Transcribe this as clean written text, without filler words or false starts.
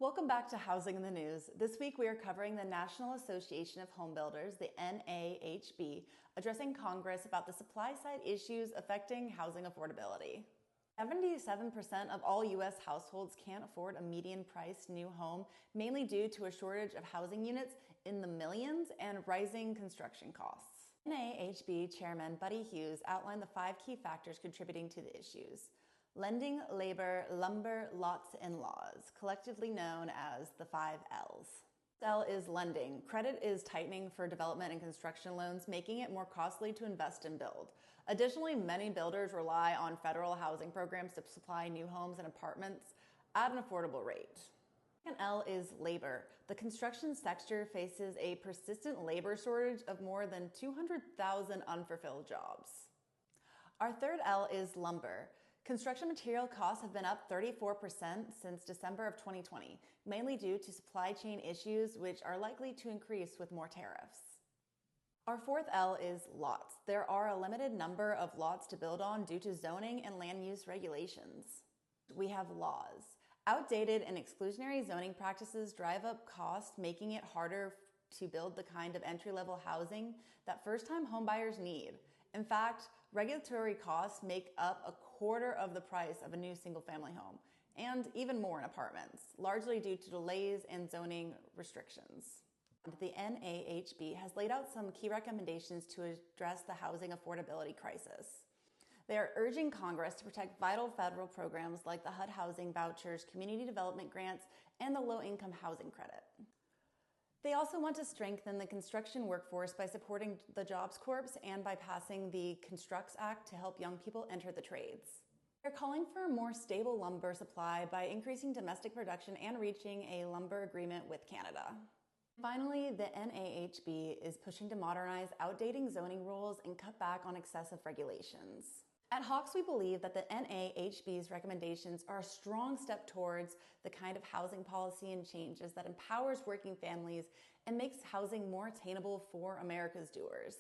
Welcome back to Housing in the News. This week we are covering the National Association of Home Builders, the NAHB, addressing Congress about the supply-side issues affecting housing affordability. 77% of all U.S. households can't afford a median-priced new home, mainly due to a shortage of housing units in the millions and rising construction costs. NAHB Chairman Buddy Hughes outlined the 5 key factors contributing to the issues. Lending, labor, lumber, lots, and laws, collectively known as the 5 L's. L is lending. Credit is tightening for development and construction loans, making it more costly to invest and build. Additionally, many builders rely on federal housing programs to supply new homes and apartments at an affordable rate. Second L is labor. The construction sector faces a persistent labor shortage of more than 200,000 unfulfilled jobs. Our third L is lumber. Construction material costs have been up 34% since December of 2020, mainly due to supply chain issues, which are likely to increase with more tariffs. Our fourth L is lots. There are a limited number of lots to build on due to zoning and land use regulations. We have laws. Outdated and exclusionary zoning practices drive up costs, making it harder to build the kind of entry-level housing that first-time homebuyers need. In fact, regulatory costs make up a quarter of the price of a new single-family home, and even more in apartments, largely due to delays and zoning restrictions. The NAHB has laid out some key recommendations to address the housing affordability crisis. They are urging Congress to protect vital federal programs like the HUD housing vouchers, community development grants, and the low-income housing credit. They also want to strengthen the construction workforce by supporting the Jobs Corps and by passing the Constructs Act to help young people enter the trades. They're calling for a more stable lumber supply by increasing domestic production and reaching a lumber agreement with Canada. Finally, the NAHB is pushing to modernize outdated zoning rules and cut back on excessive regulations. At Hawks, we believe that the NAHB's recommendations are a strong step towards the kind of housing policy and changes that empowers working families and makes housing more attainable for America's doers.